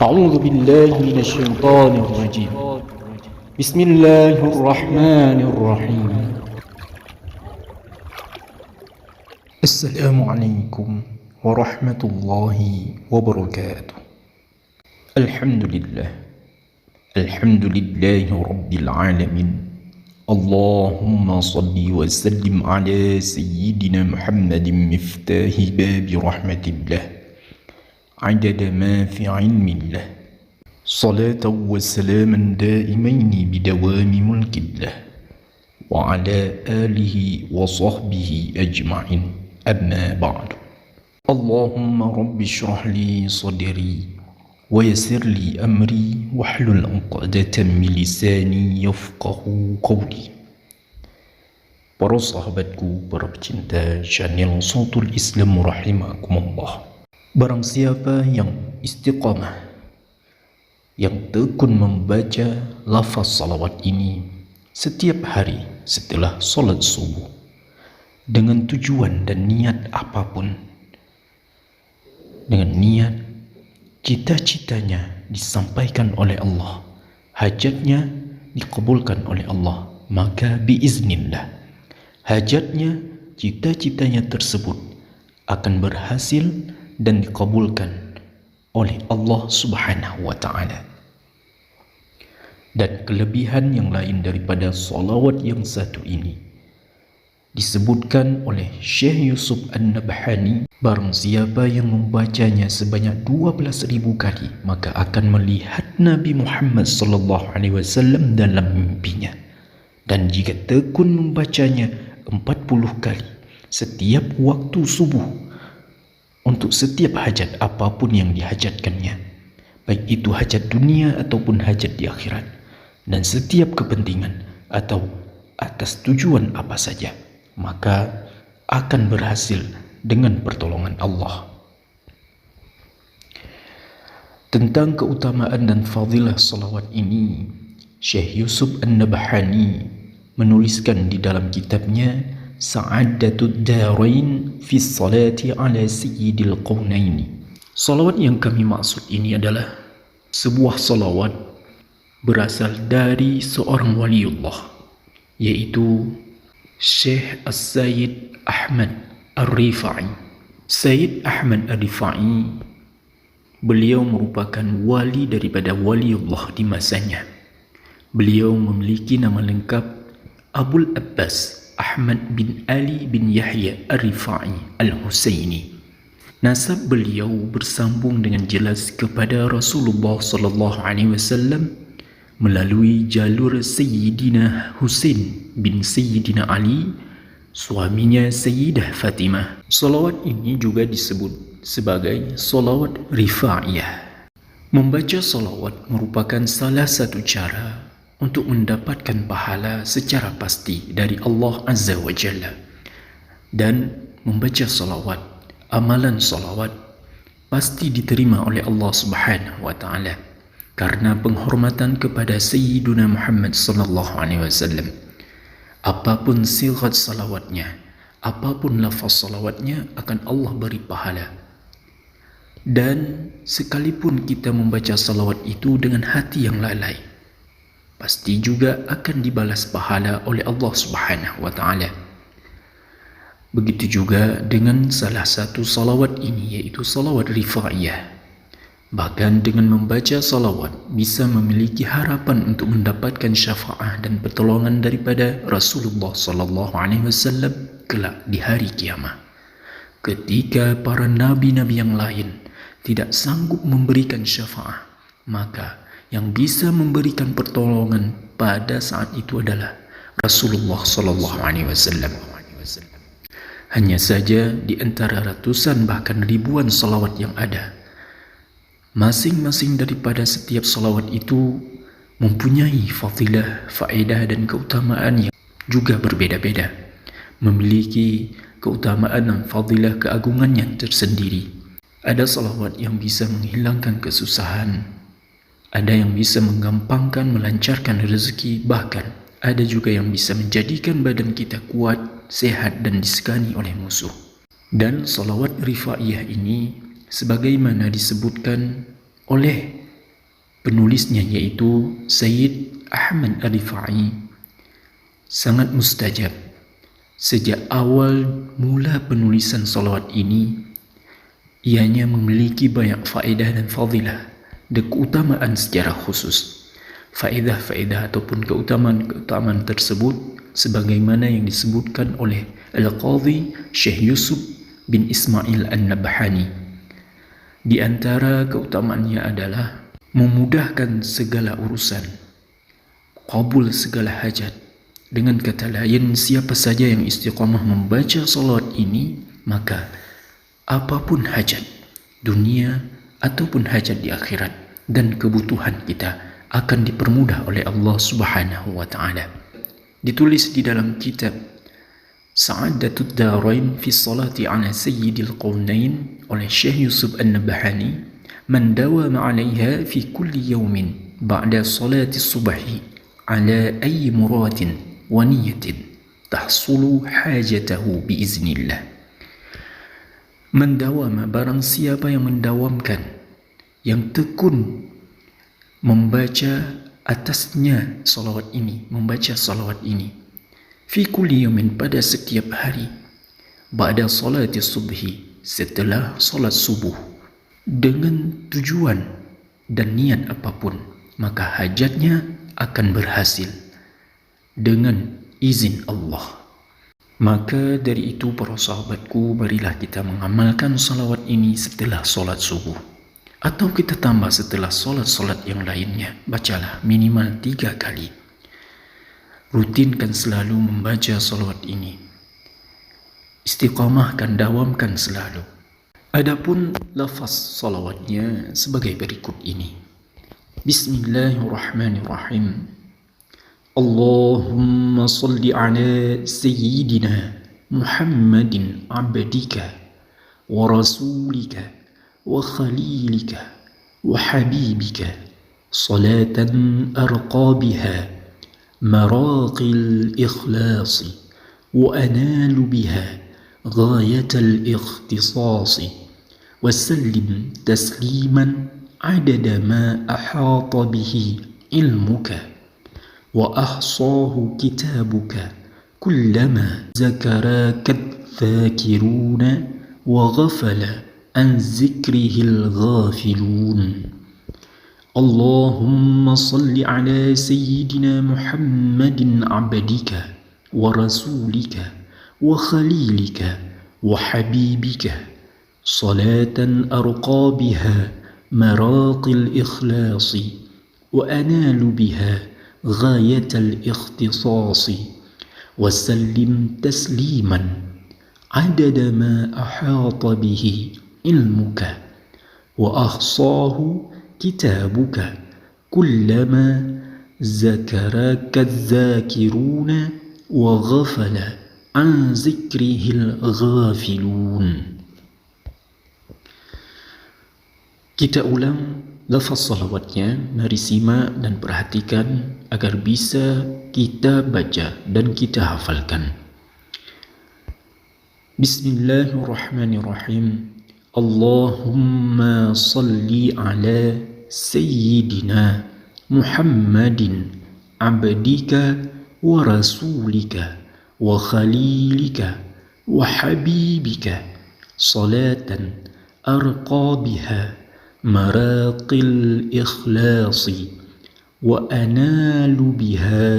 أعوذ بالله من الشيطان الرجيم. بسم الله الرحمن الرحيم. السلام عليكم ورحمة الله وبركاته. الحمد لله رب العالمين. اللهم صل وسلم على سيدنا محمد مفتاح باب رحمة الله عدد ما في علم الله، صلاة وسلاما دائمين بدوام ملك الله وعلى آله وصحبه أجمعين، أما بعد. اللهم رب اشرح لي صدري ويسر لي أمري واحلل عقدة من لساني يفقه قولي. Para sahabatku, para pecinta channel Sautul Islam rahimakumullah. Barang siapa yang istiqamah, yang tekun membaca lafaz salawat ini setiap hari setelah solat subuh dengan tujuan dan niat apapun, dengan niat cita-citanya disampaikan oleh Allah, hajatnya dikabulkan oleh Allah, maka biiznillah hajatnya, cita-citanya tersebut akan berhasil dan dikabulkan oleh Allah Subhanahu wa ta'ala. Dan kelebihan yang lain daripada salawat yang satu ini disebutkan oleh Syekh Yusuf An-Nabhani, barang siapa yang membacanya sebanyak 12.000 kali maka akan melihat Nabi Muhammad SAW dalam mimpinya. Dan jika tekun membacanya 40 kali setiap waktu subuh untuk setiap hajat apapun yang dihajatkannya, baik itu hajat dunia ataupun hajat di akhirat, dan setiap kepentingan atau atas tujuan apa saja, maka akan berhasil dengan pertolongan Allah. Tentang keutamaan dan fadilah salawat ini, Syekh Yusuf An-Nabhani menuliskan di dalam kitabnya Sa'adatud Darain fi Salati ala Sayyidil Qawnaini. Salawat yang kami maksud ini adalah sebuah salawat berasal dari seorang waliullah, yaitu Syekh As-Sayyid Ahmad Ar-Rifai. Sayyid Ahmad Ar-Rifai, beliau merupakan wali daripada waliullah di masanya. Beliau memiliki nama lengkap Abul Abbas Ahmad bin Ali bin Yahya Ar-Rifai Al-Husaini. Nasab beliau bersambung dengan jelas kepada Rasulullah sallallahu alaihi wasallam melalui jalur Sayyidina Husain bin Sayyidina Ali, suaminya Sayyidah Fatimah. Salawat ini juga disebut sebagai salawat rifaiyah. Membaca salawat merupakan salah satu cara untuk mendapatkan pahala secara pasti dari Allah Azza wa Jalla. Dan membaca salawat, amalan salawat pasti diterima oleh Allah Subhanahu wa ta'ala karena penghormatan kepada Sayyiduna Muhammad sallallahu alaihi wasallam. Apapun sigat salawatnya, apapun lafaz salawatnya, akan Allah beri pahala. Dan sekalipun kita membaca salawat itu dengan hati yang lalai, pasti juga akan dibalas pahala oleh Allah Subhanahu wa ta'ala. Begitu juga dengan salah satu salawat ini, yaitu salawat rifaiyah. Bahkan dengan membaca salawat bisa memiliki harapan untuk mendapatkan syafaat dan pertolongan daripada Rasulullah sallallahu alaihi wasallam kelak di hari kiamat, ketika para nabi-nabi yang lain tidak sanggup memberikan syafaat, maka yang bisa memberikan pertolongan pada saat itu adalah Rasulullah sallallahu alaihi wasallam. Hanya saja di antara ratusan bahkan ribuan salawat yang ada, masing-masing daripada setiap salawat itu mempunyai fadilah, faedah dan keutamaan yang juga berbeda-beda, memiliki keutamaan dan fadilah keagungan yang tersendiri. Ada salawat yang bisa menghilangkan kesusahan, ada yang bisa menggampangkan, melancarkan rezeki, bahkan ada juga yang bisa menjadikan badan kita kuat, sehat dan disegani oleh musuh. Dan salawat rifaiyah ini sebagaimana disebutkan oleh Penulisnya yaitu Sayyid Ahmad Ar-Rifai. Sangat mustajab. Sejak awal mula penulisan salawat ini, ianya memiliki banyak faedah dan fadilah dan keutamaan secara khusus. Faedah-faedah ataupun keutamaan-keutamaan tersebut sebagaimana yang disebutkan oleh Al-Qadhi Syekh Yusuf bin Ismail An-Nabhani. Di antara keutamaannya adalah memudahkan segala urusan, kabul segala hajat. Dengan kata lain, siapa saja yang istiqamah membaca salawat ini, maka apapun hajat dunia ataupun hajat di akhirat dan kebutuhan kita akan dipermudah oleh Allah Subhanahu wa taala. Ditulis di dalam kitab Sa'adatud Darain fi Salati ala Sayyidil Qawnain oleh Syekh Yusuf An-Nabhani, man dawama 'alayha fi kulli yawmin ba'da salati subhi ala ayyi muradin wa niyatin tahsulu hajatahu biiznillah. Mendawama, barang siapa yang mendawamkan, yang tekun membaca atasnya salawat ini, membaca salawat ini fi kulli yawmin, pada setiap hari, ba'da salati subhi, setelah salat subuh, dengan tujuan dan niat apapun, maka hajatnya akan berhasil dengan izin Allah. Maka dari itu para sahabatku, marilah kita mengamalkan salawat ini setelah solat subuh, atau kita tambah setelah solat-solat yang lainnya. Bacalah minimal 3 kali. Rutinkan selalu membaca salawat ini. Istiqamahkan, dawamkan selalu. Adapun lafaz salawatnya sebagai berikut ini. Bismillahirrahmanirrahim. Allahumma salli ala sayyidina Muhammadin abdika wa rasulika wa khalilika wa habibika salatan arqa biha maraqil ikhlasi wa analu biha ghayatal ikhtisasi wa sallim tasliman adada ma ahata bihi ilmuka وأحصاه كتابك كلما ذكرك الذاكرون وغفل عن ذكره الغافلون. اللهم صل على سيدنا محمد عبدك ورسولك وخليلك وحبيبك صلاة أرقى بها مراقي الإخلاص وأنال بها غاية الاختصاص وسلم تسليما عدد ما أحاط به علمك وأحصاه كتابك كلما ذكرك الذاكرون وغفل عن ذكره الغافلون. Kita ulang lafaz salawatnya, mari simak dan perhatikan agar bisa kita baca dan kita hafalkan. Bismillahirrahmanirrahim. Allahumma salli ala sayyidina Muhammadin abdika wa rasulika wa khalilika wa habibika salatan arqa biha مراقي الإخلاص وأنال بها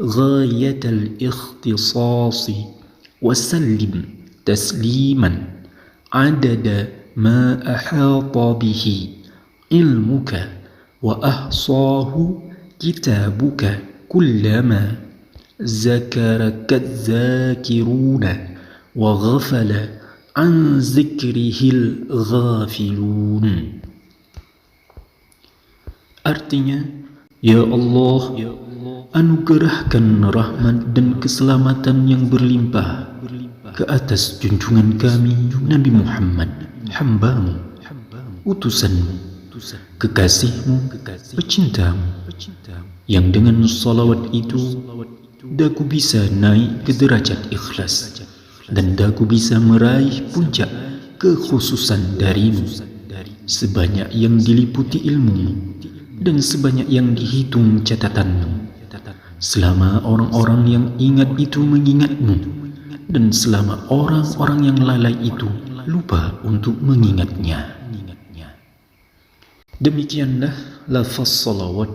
غاية الاختصاص وسلم تسليما عدد ما أحاط به علمك وأحصاه كتابك كلما ذكرك الذاكرون وغفل عن ذكره الغافلون. Artinya, Ya Allah, anugerahkan rahmat dan keselamatan yang berlimpah ke atas junjungan kami Nabi Muhammad, hamba-Mu, utusan-Mu, kekasih-Mu, pecinta-Mu, yang dengan salawat itu daku bisa naik ke derajat ikhlas dan daku bisa meraih puncak kekhususan darimu sebanyak yang diliputi ilmu-Mu, dan sebanyak yang dihitung catatanmu, selama orang-orang yang ingat itu mengingatmu, dan selama orang-orang yang lalai itu lupa untuk mengingatnya. Demikianlah lafaz salawat,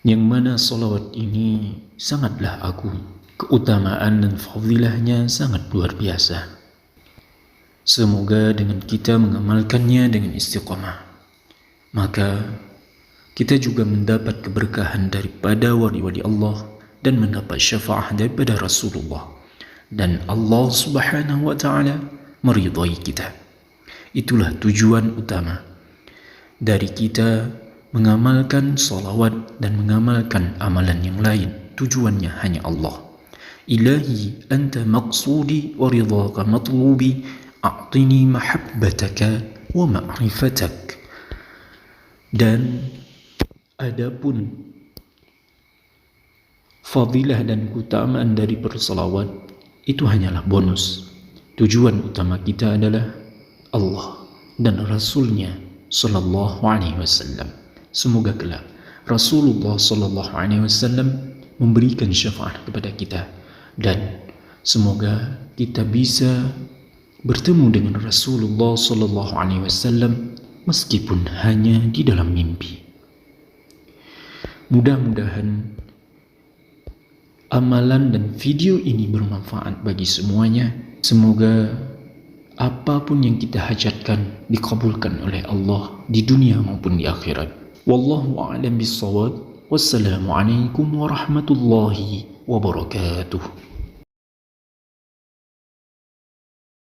yang mana salawat ini sangatlah agung, keutamaan dan fadilahnya sangat luar biasa. Semoga dengan kita mengamalkannya dengan istiqamah, maka kita juga mendapat keberkahan daripada wali-wali Allah dan mendapat syafaat daripada Rasulullah, dan Allah Subhanahu wa ta'ala meridai kita. Itulah tujuan utama dari kita mengamalkan salawat dan mengamalkan amalan yang lain. Tujuannya hanya Allah. Ilahi anta maqsudi wa ridhaka matlubi, a'tini mahabbataka wa ma'rifatak. Dan adapun fadilah dan keutamaan dari bersalawat itu hanyalah bonus. Tujuan utama kita adalah Allah dan Rasulnya sallallahu alaihi wasallam. Semoga kelak Rasulullah sallallahu alaihi wasallam memberikan syafaat kepada kita, dan semoga kita bisa bertemu dengan Rasulullah sallallahu alaihi wasallam meskipun hanya di dalam mimpi. Mudah-mudahan amalan dan video ini bermanfaat bagi semuanya. Semoga apapun yang kita hajatkan dikabulkan oleh Allah di dunia maupun di akhirat. Wallahu a'lam bissawab. Wassalamualaikum warahmatullahi wabarakatuh.